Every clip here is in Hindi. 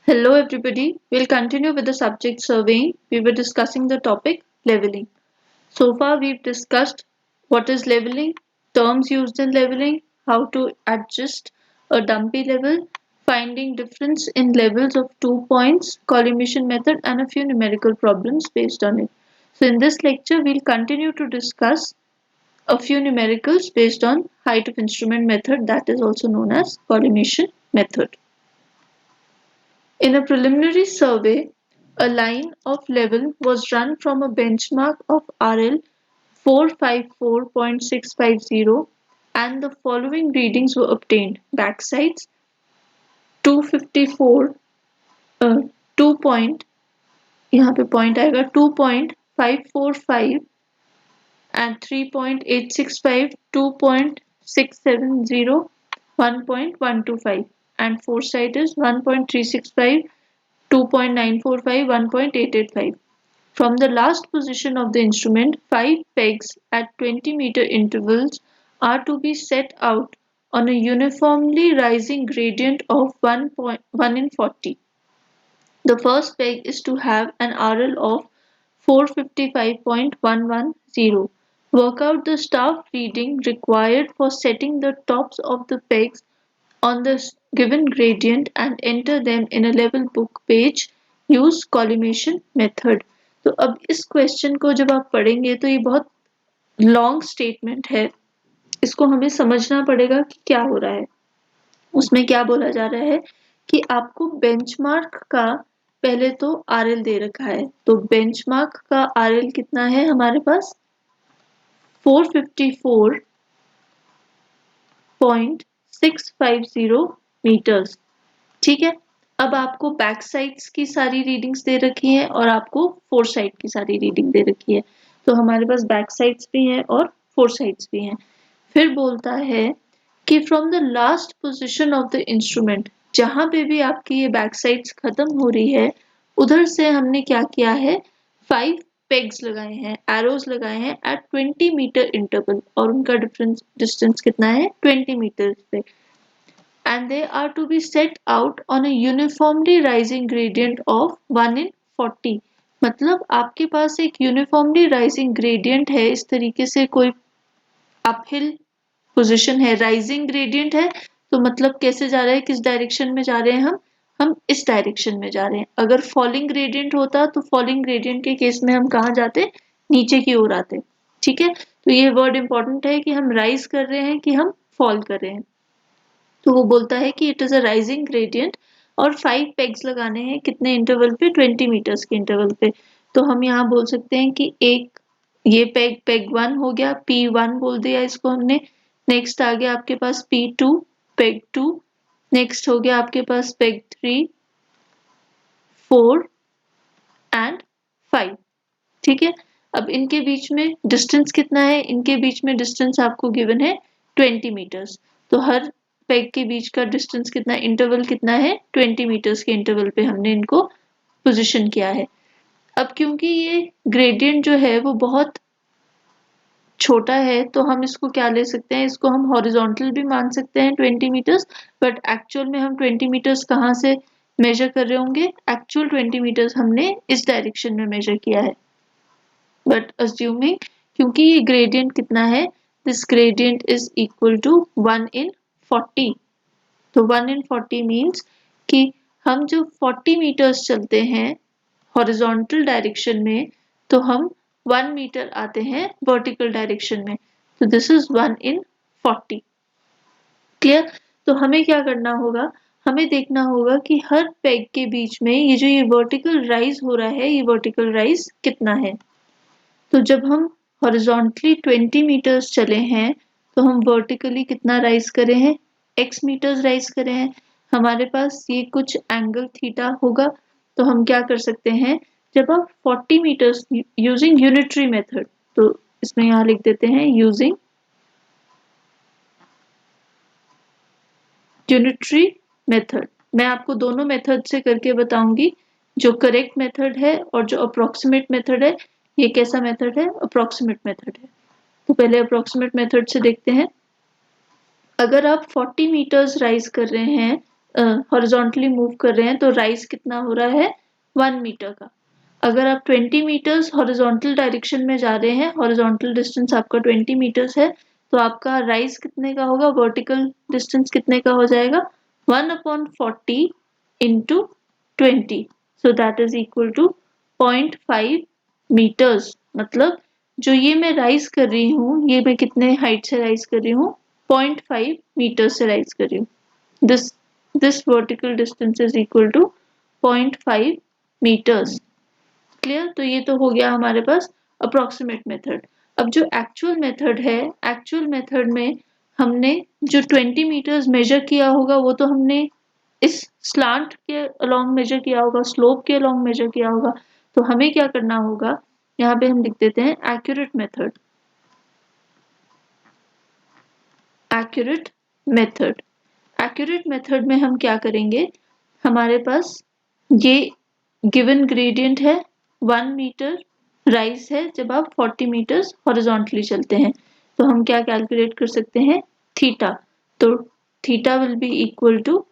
Hello everybody, we'll continue with the subject surveying. We were discussing the topic leveling. So far we've discussed what is leveling, terms used in leveling, how to adjust a dumpy level, finding difference in levels of 2 points, collimation method and a few numerical problems based on it. So in this lecture we'll continue to discuss a few numericals based on height of instrument method, that is also known as collimation method. In a preliminary survey, a line of level was run from a benchmark of RL 454.650 and the following readings were obtained. Backsides 254 2 point, यहाँ पे point आएगा 2.545 and 3.865, 2.670, 1.125 and foresight is 1.365, 2.945, 1.885. From the last position of the instrument, 5 pegs at 20-meter intervals are to be set out on a uniformly rising gradient of 1 in 40. The first peg is to have an RL of 455.110. Work out the staff reading required for setting the tops of the pegs on the given gradient and enter them in a level book page. Use collimation method. तो अब इस क्वेश्चन को जब आप पढ़ेंगे तो ये बहुत लॉन्ग स्टेटमेंट है, इसको हमें समझना पड़ेगा कि क्या हो रहा है। उसमें क्या बोला जा रहा है कि आपको बेंचमार्क का पहले तो आरएल दे रखा है, तो बेंचमार्क का आरएल कितना है हमारे पास 454.650 मीटर्स। ठीक है, अब आपको बैक साइड्स की सारी रीडिंग्स दे रखी है और आपको फोर साइड की सारी रीडिंग दे रखी है, तो हमारे पास बैक साइड्स भी हैं और फोर साइड्स भी हैं। फिर बोलता है कि from the last position of the instrument, जहां पे भी आपकी ये बैक साइड्स खत्म हो रही है उधर से हमने क्या किया है 5 पेग्स लगाए हैं, एरोज लगाए हैं एट 20 मीटर इंटरवल और उनका डिफरेंस डिस्टेंस कितना है 20 मीटर पे, and they are to be set out on a uniformly rising gradient of 1 in 40. मतलब आपके पास एक यूनिफॉर्मली राइजिंग ग्रेडियंट है, इस तरीके से कोई अपहिल पोजीशन है, राइजिंग ग्रेडियंट है, तो मतलब कैसे जा रहा है, किस डायरेक्शन में जा रहे हैं हम इस डायरेक्शन में जा रहे हैं। अगर फॉलिंग ग्रेडियंट होता तो फॉलिंग ग्रेडियंट के केस में हम कहाँ जाते, नीचे की ओर आते। ठीक है, तो ये वर्ड इंपॉर्टेंट है कि हम राइज कर रहे हैं कि हम फॉल कर रहे हैं। तो वो बोलता है कि it is a rising gradient और 5 पेग्स लगाने हैं कितने इंटरवल पे 20 मीटर्स के इंटरवल पे। तो हम यहाँ बोल सकते हैं कि एक ये पेग 1 हो गया, P1 बोल दिया इसको हमने। नेक्स्ट आ गया आपके पास P2 पेग 2, नेक्स्ट हो गया आपके पास पेग 3, 4 एंड 5। ठीक है, अब इनके बीच में डिस्टेंस कितना है, इनके बीच में डिस्टेंस आपको गिवन है 20 मीटर्स, तो हर पेग के बीच का डिस्टेंस कितना, इंटरवल कितना है 20 मीटर्स के इंटरवल पे हमने इनको पोजीशन किया है। अब क्योंकि ये ग्रेडियंट जो है वो बहुत छोटा है तो हम इसको क्या ले सकते हैं, इसको हम हॉरिजॉन्टल भी मान सकते हैं 20 मीटर्स, बट एक्चुअल में हम 20 मीटर्स कहाँ से मेजर कर रहे होंगे, एक्चुअल 20 मीटर्स हमने इस डायरेक्शन में मेजर किया है। बट अज्यूमिंग क्योंकि ये ग्रेडियंट कितना है, this gradient is equal to 1 in 40, तो 1 in 40 मीन्स कि हम जो 40 मीटर्स चलते हैं हॉरिजॉन्टल डायरेक्शन में तो हम 1 मीटर आते हैं वर्टिकल डायरेक्शन में, तो दिस इज 1 in 40। क्लियर, तो हमें क्या करना होगा, हमें देखना होगा कि हर पेग के बीच में ये जो ये वर्टिकल राइज हो रहा है, ये वर्टिकल राइज कितना है। तो जब हम हॉरिजॉन्टली 20 मीटर्स चले हैं तो हम वर्टिकली कितना राइज करे हैं, x मीटर्स राइज करे हैं। हमारे पास ये कुछ एंगल थीटा होगा, तो हम क्या कर सकते हैं, जब आप 40 मीटर्स यूजिंग यूनिटरी मेथड, तो इसमें यहाँ लिख देते हैं यूजिंग यूनिटरी मेथड। मैं आपको दोनों मेथड से करके बताऊंगी, जो करेक्ट मेथड है और जो अप्रोक्सीमेट मेथड है। ये कैसा मेथड है, अप्रोक्सीमेट मेथड है। तो पहले अप्रोक्सीमेट मेथड से देखते हैं। अगर आप 40 मीटर्स राइज कर रहे हैं हॉरिजॉन्टली मूव कर रहे हैं तो राइज कितना हो रहा है 1 मीटर का। अगर आप 20 मीटर्स हॉरिजॉन्टल डायरेक्शन में जा रहे हैं, हॉरिजॉन्टल डिस्टेंस आपका 20 मीटर्स है, तो आपका राइज कितने का होगा, वर्टिकल डिस्टेंस कितने का हो जाएगा 1/40 into 20, so that is equal to 0.5 metres. मतलब जो ये मैं राइज कर रही हूँ, ये मैं कितने हाइट से राइज कर रही हूँ 0.5 मीटर से राइज कर रही हूँ। this vertical distance is equal to 0.5 meters। Clear? तो ये तो हो गया हमारे पास अप्रोक्सीमेट मेथड। अब जो एक्चुअल मेथड है, एक्चुअल मेथड में हमने जो 20 मीटर्स मेजर किया होगा वो तो हमने इस स्लांट के अलोंग मेजर किया होगा, स्लोप के अलोंग मेजर किया होगा। तो हमें क्या करना होगा, यहाँ पे हम लिख देते हैं accurate method. Accurate method, accurate method में हम क्या करेंगे, हमारे पास ये गिवन ग्रेडियंट है 1 मीटर राइज है जब आप 40 मीटर्स हॉरिजॉन्टली चलते हैं, तो हम क्या कैलकुलेट कर सकते हैं थीटा। तो theta will be equal to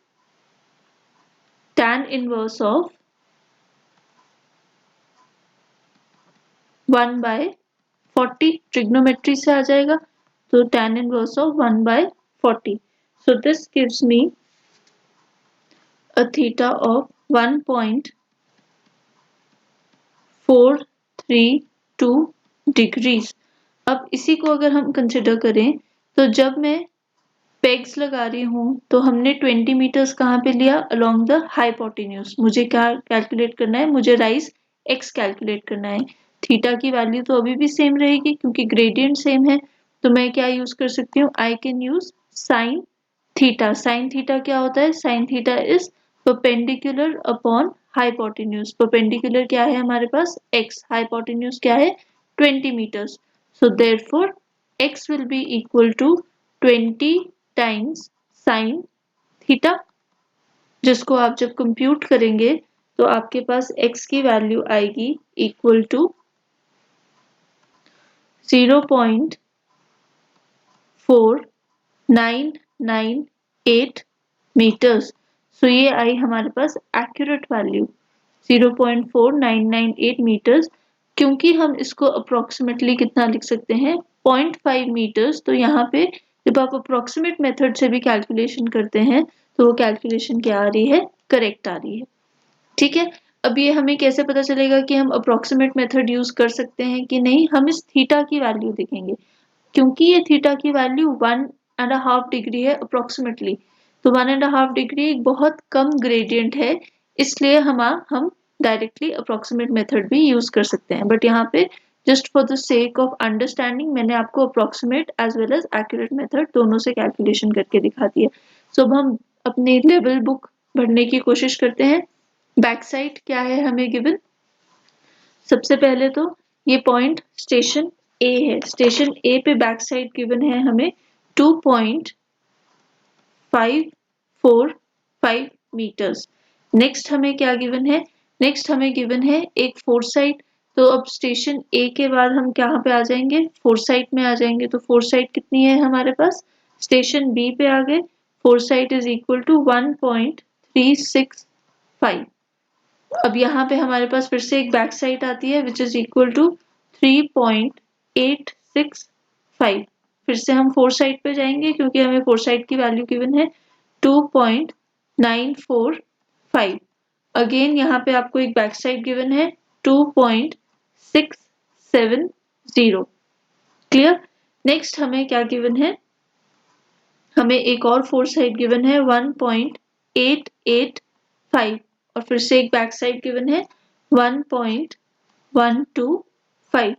tan inverse of 1/40, trigonometry से आ जाएगा, तो tan inverse of 1/40। So this gives me a theta of 1.432 degrees. अब इसी को अगर हम कंसिडर करें तो जब मैं पेग्स लगा रही हूँ तो हमने 20 मीटर्स कहाँ पे लिया, अलोंग द हाइपोटेन्यूज। मुझे क्या कैलकुलेट करना है, मुझे राइज एक्स कैलकुलेट करना है। थीटा की वैल्यू तो अभी भी सेम रहेगी क्योंकि ग्रेडियंट सेम है, तो मैं क्या यूज कर सकती हूँ, I can use sine theta. Sine theta क्या होता है, sine theta is perpendicular upon hypotenuse. Perpendicular क्या है हमारे पास x, हाइपोटेन्यूज क्या है 20 metres. So therefore x will be equal to 20 times sine theta, जिसको आप जब कंप्यूट करेंगे तो आपके पास x की वैल्यू आएगी इक्वल टू 0.4998 मीटर्स। सो ये आई हमारे पास एक्यूरेट वैल्यू 0.4998 मीटर्स। क्योंकि हम इसको अप्रोक्सीमेटली कितना लिख सकते हैं 0.5 मीटर्स, तो यहाँ पे जब आप अप्रोक्सीमेट मेथड से भी कैलकुलेशन करते हैं तो वो कैलकुलेशन क्या आ रही है, करेक्ट आ रही है। ठीक है, अब ये हमें कैसे पता चलेगा कि हम अप्रोक्सीमेट मेथड यूज कर सकते हैं कि नहीं, हम इस थीटा की वैल्यू देखेंगे। क्योंकि ये थीटा की वैल्यू 1.5 डिग्री है अप्रोक्सीमेटली, तो 1.5 डिग्री एक बहुत कम ग्रेडियंट है, इसलिए हम डायरेक्टली अप्रोक्सीमेट मेथड भी यूज कर सकते हैं। बट यहाँ पे just for the sake of understanding मैंने आपको approximate as well as accurate method दोनों से कैलकुलेशन करके दिखा दिया। सो अब हम अपनी लेवल बुक भरने की कोशिश करते हैं। बैक साइड क्या है हमें गिवन, सबसे पहले तो ये पॉइंट स्टेशन ए है, स्टेशन ए पे बैक साइड गिवन है हमें 2.545 मीटर्स। नेक्स्ट हमें क्या गिवन है, नेक्स्ट हमें गिवन है एक फोर साइड। तो अब स्टेशन ए के बाद हम कहाँ पे आ जाएंगे, फोर साइड में आ जाएंगे। तो फोर साइड कितनी है हमारे पास, स्टेशन बी पे आ गए, fore side is equal to 1.365। अब यहाँ पे हमारे पास फिर से एक बैक साइड आती है विच इज इक्वल टू 3.865। फिर से हम फोर साइड पे जाएंगे क्योंकि हमें फोर साइड की वैल्यू गिवन है 2.945। अगेन यहाँ पे आपको एक बैक साइड गिवन है 2.670। क्लियर? नेक्स्ट हमें क्या गिवन है, हमें एक और फोर साइड गिवन है 1.885 और फिर से एक बैक साइड गिवन है 1.125।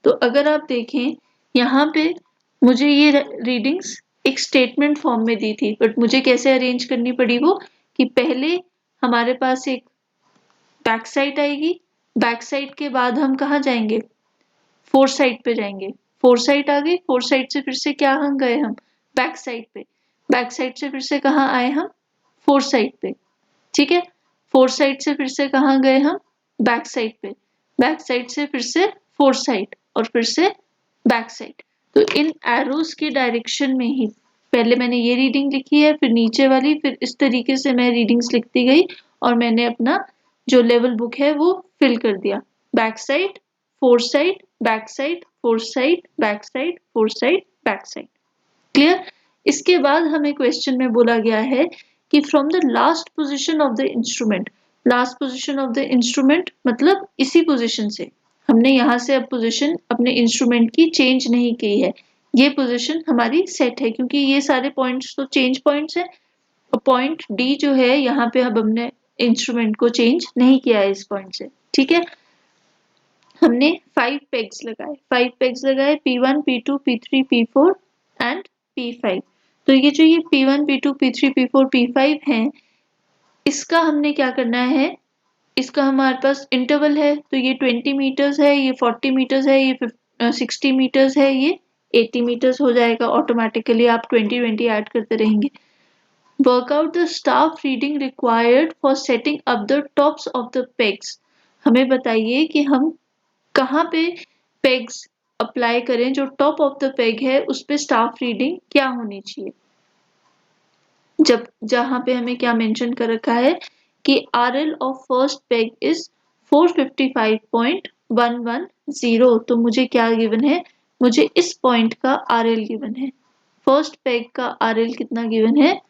तो अगर आप देखें यहाँ पे मुझे ये रीडिंग्स एक स्टेटमेंट फॉर्म में दी थी, बट मुझे कैसे अरेंज करनी पड़ी वो, कि पहले हमारे पास एक बैक साइड आएगी, बैक साइड के बाद हम कहाँ जाएंगे, फोर साइड पे जाएंगे। फोर साइड आ गई, फोर साइड से फिर से क्या हम गए, हम बैक साइड पे, बैक साइड से फिर से कहाँ आए हम, फोर साइड पे। ठीक है, फोर साइड से फिर से कहाँ गए हम, बैक साइड पे, बैक साइड से फिर से फोर साइड और फिर से बैक साइड। तो इन एरोज की डायरेक्शन में ही पहले मैंने ये रीडिंग लिखी है, फिर नीचे वाली, फिर इस तरीके से मैं रीडिंग्स लिखती गई और मैंने अपना जो लेवल बुक है वो फिल कर दिया। Back side, four side, back side, four side, back side, four side, back side. Clear? इसके बाद हमें क्वेश्चन में बोला गया है कि from the last position of the instrument, last position of the instrument मतलब इसी पोजीशन से, हमने यहाँ से अब पोजीशन अपने इंस्ट्रूमेंट की चेंज नहीं की है, ये पोजीशन हमारी सेट है क्योंकि ये सारे पॉइंट्स तो चेंज पॉइंट्स है। पॉइंट डी जो है यहाँ पे अब हमने इंस्ट्रूमेंट को चेंज नहीं किया है इस पॉइंट से। ठीक है, हमने 5 पेग्स लगाए, 5 पेग्स लगाए P1, P2, P3, P4 and P5। तो ये जो ये P1, P2, P3, P4, P5 हैं, इसका हमने क्या करना है, इसका हमारे पास इंटरवल है, तो ये 20 मीटर्स है, ये 40 मीटर्स है, ये 60 मीटर्स है, ये 80 मीटर्स हो जाएगा ऑटोमेटिकली, आप 20 ऐड करते रहेंगे। Work out the staff reading required for setting up the tops of the pegs. हमें बताइए कि हम कहाँ पे पेग्स अप्लाई करें, जो टॉप ऑफ द पेग है उस पे स्टाफ रीडिंग क्या होनी चाहिए। जब जहां पे हमें क्या मेंशन कर रखा है कि RL of first peg is 455.110, तो मुझे क्या गिवन है, मुझे इस पॉइंट का RL गिवन है। फर्स्ट पेग का RL कितना गिवन है,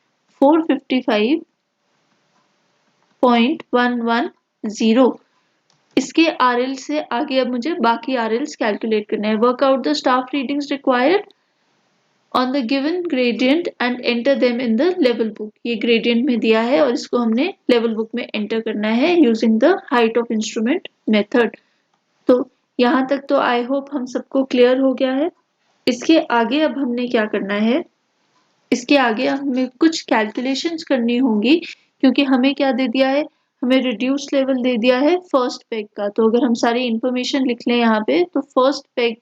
455.110। इसके RL से आगे अब मुझे बाकी RLs कैलकुलेट करना है। Work out the staff readings required on the given gradient and enter them in the level book. ये ग्रेडियंट में दिया है और इसको हमने लेवल बुक में एंटर करना है using the height of instrument method. तो यहाँ तक तो आई होप हम सबको क्लियर हो गया है। इसके आगे अब हमने क्या करना है, इसके आगे हमें कुछ कैलकुलेशंस करनी होंगी क्योंकि हमें क्या दे दिया है, हमें रिड्यूस लेवल दे दिया है फर्स्ट पेग का। तो अगर हम सारी इंफॉर्मेशन लिख लें यहाँ पे, तो फर्स्ट पेग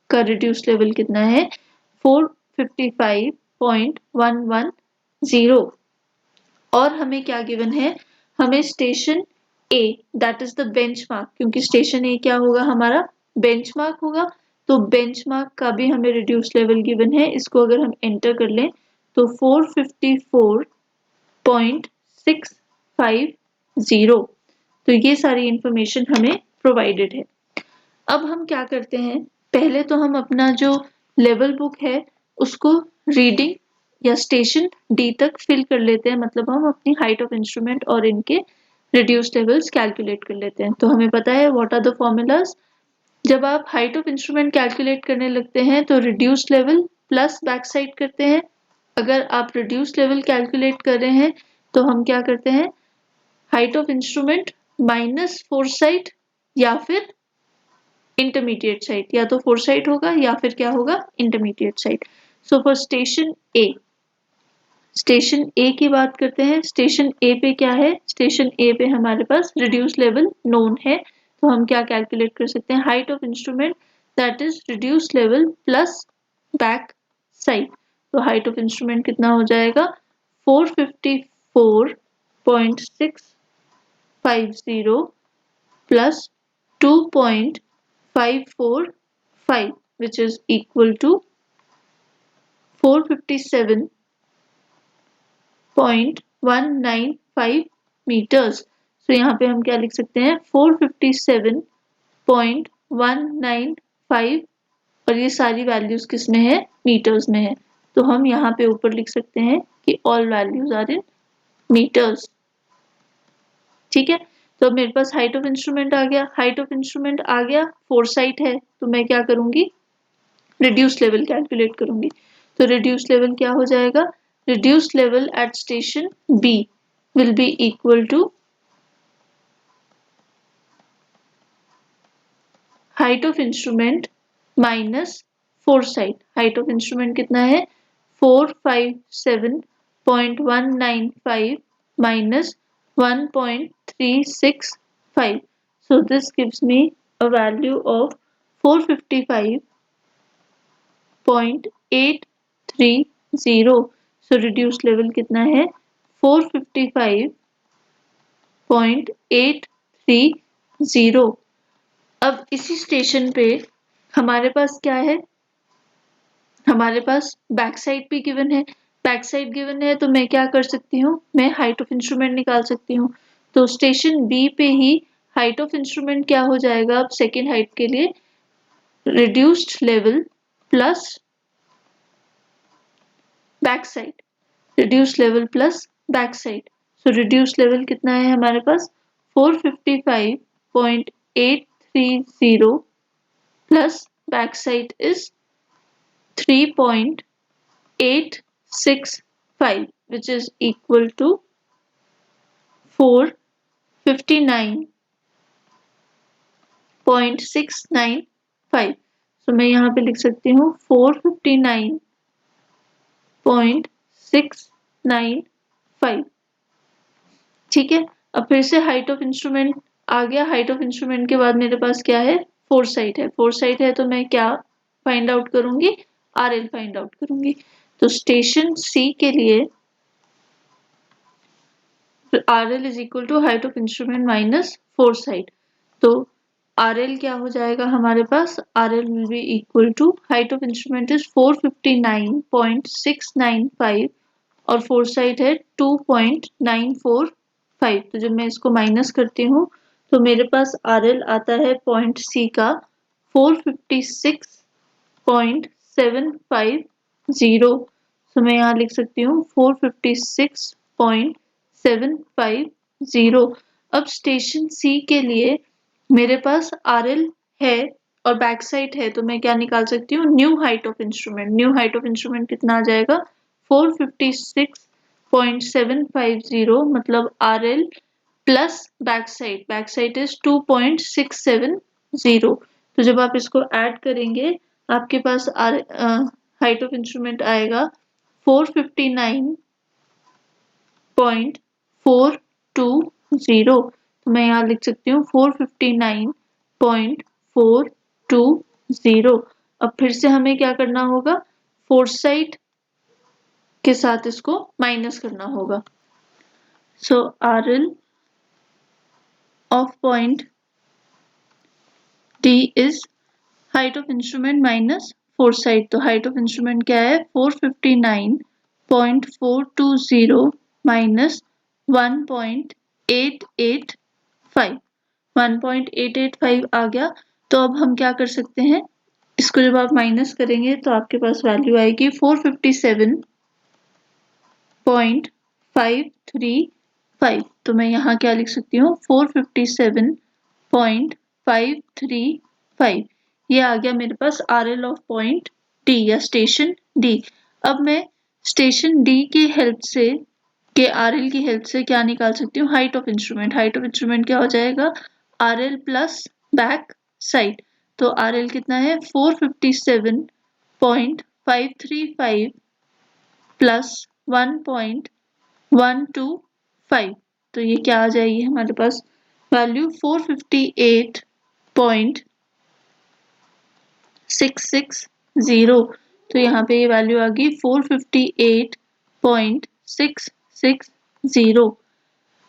का रिड्यूस लेवल कितना है, 455.110। और हमें क्या गिवन है, हमें station A that is the benchmark, क्योंकि स्टेशन ए क्या होगा, हमारा बेंचमार्क होगा, तो बेंचमार्क का भी हमें रिड्यूस लेवल गिवन है। इसको अगर हम एंटर कर लें तो 454.650, तो ये सारी इंफॉर्मेशन हमें प्रोवाइडेड है। अब हम क्या करते हैं, पहले तो हम अपना जो लेवल बुक है उसको रीडिंग या स्टेशन डी तक फिल कर लेते हैं, मतलब हम अपनी हाइट ऑफ इंस्ट्रूमेंट और इनके रिड्यूस लेवल्स कैलकुलेट कर लेते हैं। तो हमें पता है व्हाट आर द फॉर्मूलाज। जब आप हाइट ऑफ इंस्ट्रूमेंट कैलकुलेट करने लगते हैं तो reduce level plus back side करते हैं। अगर आप रिड्यूस लेवल कैलकुलेट कर रहे हैं तो हम क्या करते हैं, height of instrument minus four side या फिर इंटरमीडिएट साइड, या तो फोर साइड होगा या फिर क्या होगा, intermediate side. So for station A, station A की बात करते हैं। स्टेशन ए पे क्या है, स्टेशन ए पे हमारे पास रिड्यूस लेवल नोन है, तो हम क्या कैलकुलेट कर सकते हैं, height of instrument that is reduce level plus back side. तो हाइट ऑफ इंस्ट्रूमेंट कितना हो जाएगा, 454.650 plus 2.545 which is equal to 457.195 meters। तो यहाँ पे हम क्या लिख सकते हैं, 457.195, और ये सारी वैल्यूज किस में है, मीटर्स में है। तो हम यहाँ पे ऊपर लिख सकते हैं कि all values are in metres. ठीक है, तो मेरे पास हाइट ऑफ इंस्ट्रूमेंट आ गया, हाइट ऑफ इंस्ट्रूमेंट आ गया, फोर साइट है, तो मैं क्या करूंगी, रिड्यूस लेवल कैलकुलेट करूंगी। तो रिड्यूस लेवल क्या हो जाएगा, reduce level at station B will be equal to height of instrument minus fore sight. Height of instrument कितना है, 457.195 minus 1.365. So this gives me a value of 455.830. So reduced level कितना है, 455.830। अब इसी स्टेशन पे हमारे पास क्या है, हमारे पास बैक साइड भी गिवन है। बैक साइड गिवन है तो मैं क्या कर सकती हूँ, मैं हाइट ऑफ इंस्ट्रूमेंट निकाल सकती हूँ। तो स्टेशन बी पे ही हाइट ऑफ इंस्ट्रूमेंट क्या हो जाएगा, अब सेकेंड हाइट के लिए reduced level plus back side, reduced level plus back side. So reduced level कितना है हमारे पास 455.830 plus back side is 3.865 which is equal to 459.695। तो मैं यहाँ पे लिख सकती हूँ 459.695। ठीक है, अब फिर से हाइट ऑफ इंस्ट्रूमेंट आ गया। हाइट ऑफ इंस्ट्रूमेंट के बाद मेरे पास क्या है, फोरसाइट है। फोरसाइट है तो मैं क्या फाइंड आउट करूंगी, आरएल फाइंड आउट करूंगी। तो स्टेशन सी के लिए RL is equal to height of instrument minus foresight. तो आरएल क्या हो जाएगा हमारे पास, RL will be equal to height of instrument is 459.695 और फोरसाइट है 2.945। तो जब मैं इसको माइनस करती हूँ तो मेरे पास आरएल आता है पॉइंट सी का 456.750। तो मैं यहाँ लिख सकती हूँ 456.750। अब स्टेशन सी के लिए मेरे पास आरएल है और बैक साइड है तो मैं क्या निकाल सकती हूँ, new height of instrument. New height of instrument कितना आ जाएगा 456.750 मतलब RL plus back side is 2.670। तो जब आप इसको ऐड करेंगे आपके पास हाइट ऑफ इंस्ट्रूमेंट आएगा 459.420। तो मैं यहाँ लिख सकती हूँ 459.420। अब फिर से हमें क्या करना होगा, फोरसाइट के साथ इसको माइनस करना होगा। सो RL of point D is height of instrument minus foresight। तो height of instrument क्या है 459.420 minus 1.885। 1.885 आ गया। तो अब हम क्या कर सकते हैं, इसको जब आप माइनस करेंगे तो आपके पास वैल्यू आएगी 457.535। तो मैं यहाँ क्या लिख सकती हूँ 457.535। ये आ गया मेरे पास आरएल ऑफ पॉइंट डी या स्टेशन डी। अब मैं स्टेशन डी की हेल्प से के आरएल की हेल्प से क्या निकाल सकती हूँ, height of instrument. Height of instrument क्या हो जाएगा आरएल प्लस बैक साइड। तो आरएल कितना है 457.535 प्लस 1.125। तो ये क्या आ जाएगी हमारे पास वैल्यू 458.660। तो यहाँ पे ये वैल्यू आ गई 458.660।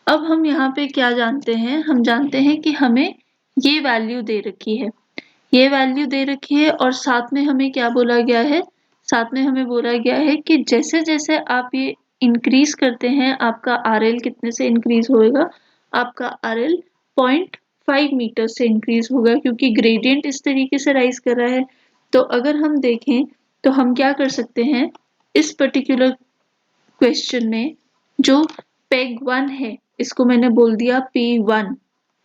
अब हम यहाँ पे क्या जानते हैं, हम जानते हैं कि हमें ये वैल्यू दे रखी है, ये वैल्यू दे रखी है और साथ में हमें क्या बोला गया है, साथ में हमें बोला गया है कि जैसे जैसे आप ये इंक्रीज करते हैं आपका आरएल कितने से इंक्रीज होएगा, आपका आरएल 0.5 मीटर से इंक्रीज होगा क्योंकि ग्रेडियंट इस तरीके से राइज कर रहा है। तो अगर हम देखें तो हम क्या कर सकते हैं, इस पर्टिकुलर क्वेश्चन में जो पेग 1 है इसको मैंने बोल दिया P1,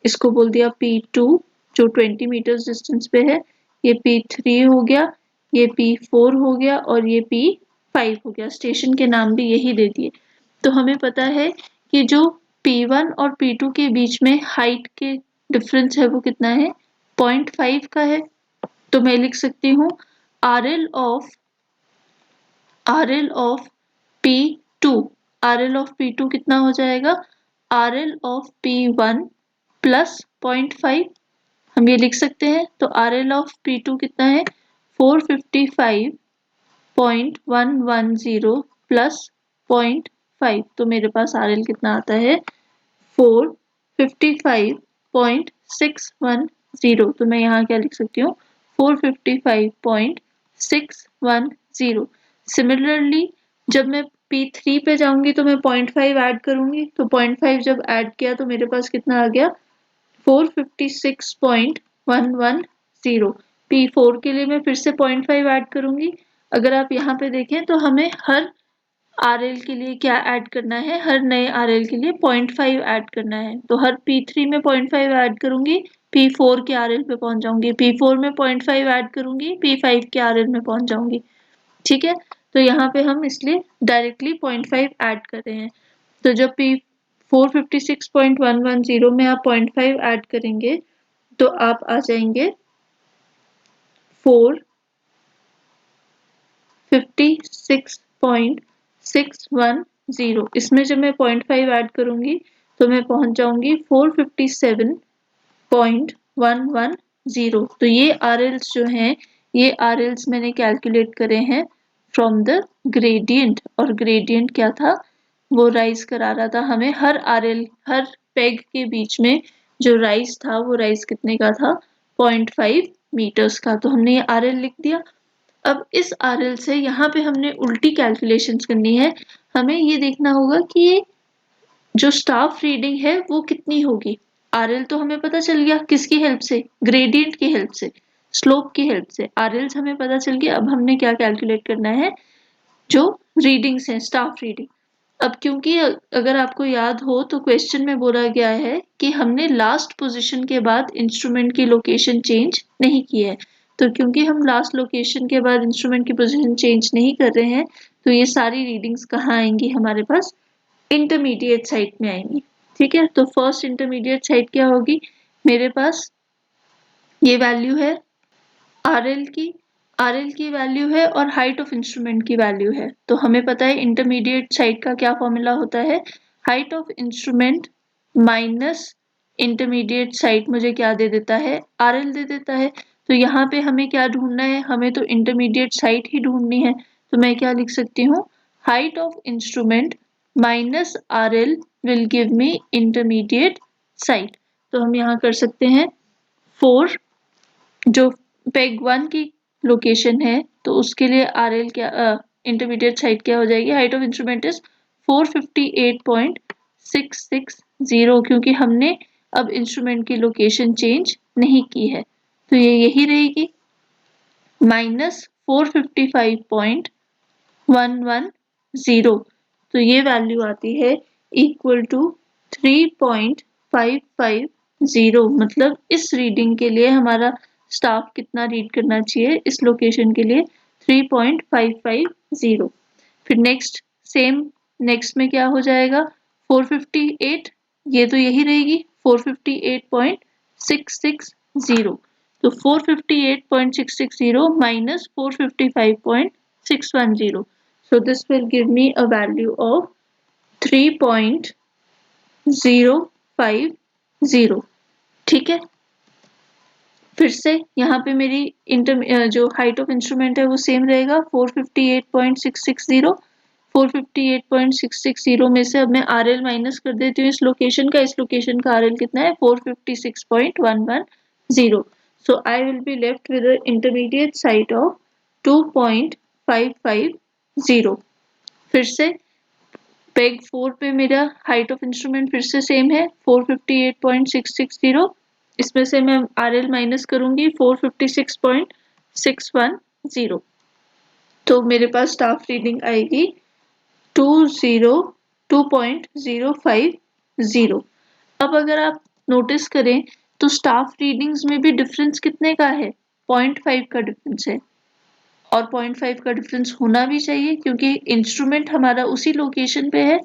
इसको बोल दिया P2 जो 20 मीटर्स डिस्टेंस पे है, ये P3 हो गया, ये P4 हो गया और ये P5 हो गया। स्टेशन के नाम भी यही दे दिए। तो हमें पता है कि जो P1 और P2 के बीच में हाइट के डिफरेंस है वो कितना है 0.5 का है। तो मैं लिख सकती हूँ RL of P2, RL of P2 कितना हो जाएगा RL ऑफ P1 प्लस 0.5। हम ये लिख सकते हैं। तो RL ऑफ P2 कितना है 455.110 प्लस 0.5। तो मेरे पास RL कितना आता है 455.610। तो मैं यहाँ क्या लिख सकती हूँ 455.610। सिमिलरली जब मैं P3 पे जाऊंगी तो मैं 0.5 ऐड करूंगी, तो 0.5 जब ऐड किया तो मेरे पास कितना आ गया 456.110। P4 के लिए मैं फिर से 0.5 ऐड करूंगी। अगर आप यहाँ पे देखें तो हमें हर RL के लिए क्या ऐड करना है, हर नए RL के लिए 0.5 ऐड करना है। तो हर P3 में 0.5 ऐड करूंगी, P4 के RL पे पहुंच जाऊंगी, P4 में 0.5 ऐड करूंगी, P5 के RL में पहुंच जाऊंगी। ठीक है, तो यहाँ पे हम इसलिए डायरेक्टली 0.5 ऐड कर रहे हैं। तो जब P 456.110 में आप 0.5 ऐड करेंगे तो आप आ जाएंगे 456.610। इसमें जब मैं 0.5 ऐड करूंगी तो मैं पहुंच जाऊंगी 457.110। तो ये RLs जो हैं, ये RLs मैंने कैलकुलेट करे हैं फ्रॉम द ग्रेडियंट। और ग्रेडियंट क्या था, वो राइज करा रहा था हमें हर RL, हर पेग के बीच में जो राइज था वो राइज कितने का था, 0.5 मीटर्स का। तो हमने ये RL लिख दिया। अब इस RL से यहाँ पे हमने उल्टी कैलकुलेशंस करनी है। हमें ये देखना होगा कि जो स्टाफ रीडिंग है वो कितनी होगी। RL तो हमें पता चल गया, किसकी हेल्प से, ग्रेडियंट की हेल्प से, स्लोप की हेल्प से RLs हमें पता चल गया। अब हमने क्या कैलकुलेट करना है, जो रीडिंग्स हैं, स्टाफ रीडिंग। अब क्योंकि अगर आपको याद हो तो क्वेश्चन में बोला गया है कि हमने लास्ट पोजीशन के बाद इंस्ट्रूमेंट की लोकेशन चेंज नहीं की है। तो क्योंकि हम लास्ट लोकेशन के बाद इंस्ट्रूमेंट की पोजीशन चेंज नहीं कर रहे हैं, तो ये सारी रीडिंग्स कहाँ आएंगी, हमारे पास इंटरमीडिएट साइट में आएंगी। ठीक है, तो फर्स्ट इंटरमीडिएट साइट क्या होगी, मेरे पास ये वैल्यू है RL की वैल्यू है और हाइट ऑफ इंस्ट्रूमेंट की वैल्यू है। तो हमें पता है इंटरमीडिएट साइट का क्या फॉर्मूला होता है, height of instrument minus intermediate sight मुझे क्या दे देता है, RL दे देता है। तो यहाँ पे हमें क्या ढूंढना है, हमें तो इंटरमीडिएट साइट ही ढूंढनी है। तो मैं क्या लिख सकती हूँ, height of instrument minus RL will give me intermediate sight. तो हम यहाँ कर सकते हैं 4, जो पेग 1 की लोकेशन है तो उसके लिए RL क्या, इंटरमीडिएट साइट क्या हो जाएगी, हाइट ऑफ इंस्ट्रूमेंट इज 458.660, क्योंकि हमने अब इंस्ट्रूमेंट की लोकेशन चेंज नहीं की है। तो ये यही रहेगी, माइनस 455.110। तो ये वैल्यू आती है इक्वल टू 3.550। मतलब इस रीडिंग के लिए हमारा स्टाफ कितना रीड करना चाहिए, इस लोकेशन के लिए 3.550। फिर नेक्स्ट में क्या हो जाएगा, 458, ये तो यही रहेगी 458.660। तो 458.660 minus 455.610, so this will give me a value of 3.050। ठीक है, फिर से यहाँ पे मेरी जो हाइट ऑफ इंस्ट्रूमेंट है वो सेम रहेगा 458.660। 458.660 में से अब मैं RL माइनस कर देती हूँ इस लोकेशन का RL कितना है 456.110। So I will be left with an intermediate site of 2.550। फिर से पेग 4 पे मेरा हाइट ऑफ इंस्ट्रूमेंट फिर से सेम है 458.660। इसमें से मैं RL माइनस करूंगी 456.610। तो मेरे पास स्टाफ रीडिंग आएगी 2.050। अब अगर आप नोटिस करें तो स्टाफ रीडिंग्स में भी डिफरेंस कितने का है, 0.5 का डिफरेंस है। और 0.5 का डिफरेंस होना भी चाहिए क्योंकि इंस्ट्रूमेंट हमारा उसी लोकेशन पे है।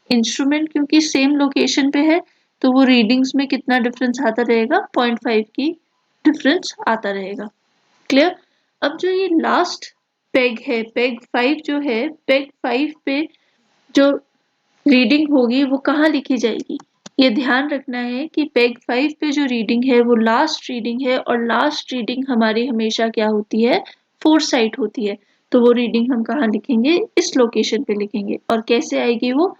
इंस्ट्रूमेंट क्योंकि सेम लोकेशन पे है तो वो रीडिंग्स में कितना डिफरेंस आता रहेगा, 0.5 की डिफरेंस आता रहेगा। क्लियर। अब जो ये लास्ट पेग है, पेग 5 जो है, पेग 5 पे जो रीडिंग होगी वो कहाँ लिखी जाएगी, ये ध्यान रखना है कि पेग 5 पे जो रीडिंग है वो लास्ट रीडिंग है और लास्ट रीडिंग हमारी हमेशा क्या होती है, फोरसाइट होती है। तो वो रीडिंग हम कहाँ लिखेंगे, इस लोकेशन पे लिखेंगे। और कैसे आएगी वो,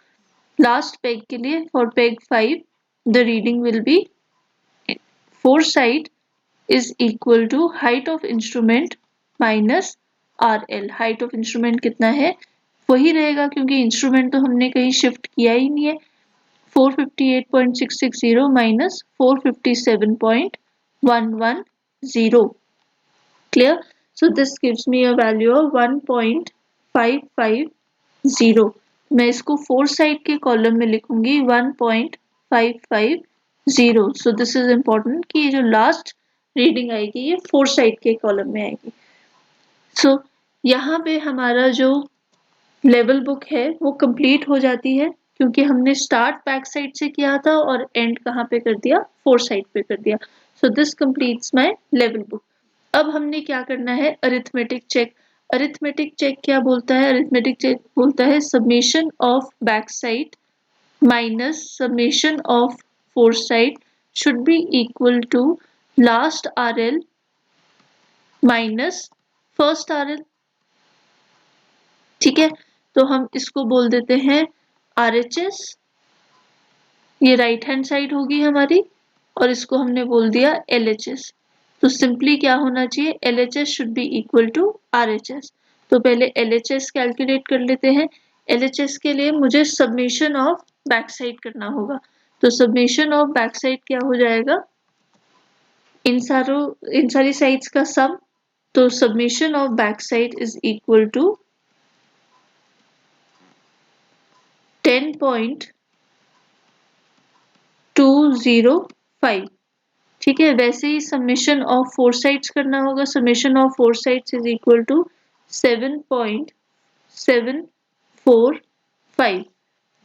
लास्ट पेग के लिए for peg 5 the reading will be foresight is equal to height of instrument minus RL। height of instrument कितना है वही रहेगा क्योंकि इंस्ट्रूमेंट तो हमने कहीं शिफ्ट किया ही नहीं है। 458.660 minus 457.110. Clear? So this gives me a value of 1.550. मैं इसको फोर साइड के कॉलम में लिखूंगी 1.550. So this is important कि ये जो लास्ट रीडिंग आएगी ये फोर साइड के कॉलम में आएगी. So यहाँ पे हमारा जो लेवल बुक है वो कंप्लीट हो जाती है क्योंकि हमने स्टार्ट बैक साइड से किया था और एंड कहाँ पे कर दिया, फोर साइड पे कर दिया. So this completes my level book. अब हमने क्या करना है, अरिथमेटिक चेक. अरिथमेटिक चेक क्या बोलता है, अरिथमेटिक चेक बोलता है summation of back side minus summation of fore side should be equal to last RL minus first RL. ठीक है, तो हम इसको बोल देते हैं RHS. ये राइट हैंड साइड होगी हमारी और इसको हमने बोल दिया LHS. तो सिंपली क्या होना चाहिए, LHS should be equal to RHS. तो पहले LHS कैलकुलेट कर लेते हैं. LHS के लिए मुझे समेशन ऑफ बैक साइड करना होगा. तो समेशन ऑफ बैक साइड क्या हो जाएगा, इन सारी साइड्स का सम. तो summation of back side is equal to 10.205. ठीक है, वैसे ही समेशन ऑफ फोर साइड्स करना होगा. Summation of fore sides is equal to 7.745.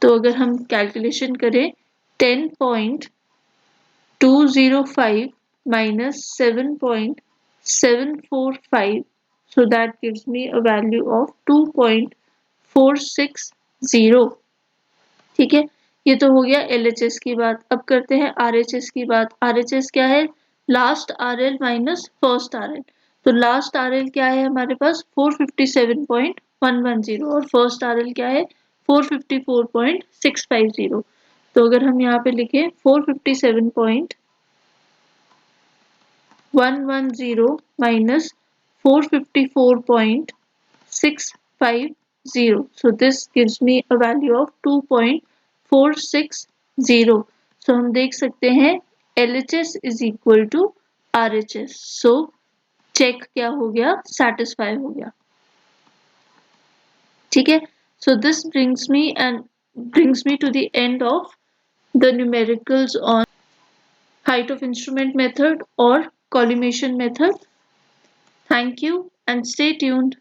तो अगर हम कैलकुलेशन करें 10.205 minus 7.745, so that gives me a value of 2.460. ठीक है, ये तो हो गया LHS की बात. अब करते हैं RHS की बात. RHS क्या है, last RL minus first RL. तो लास्ट RL क्या है हमारे पास 457.110 और फर्स्ट RL क्या है 454.650. तो अगर हम यहाँ पे लिखें 457.110 minus 454.650. So this gives me a value of 2.460. So हम देख सकते हैं LHS is equal to RHS. So check क्या हो गया, satisfy हो गया. ठीक है, so this brings me to the end of the numericals on height of instrument method or collimation method. Thank you and stay tuned.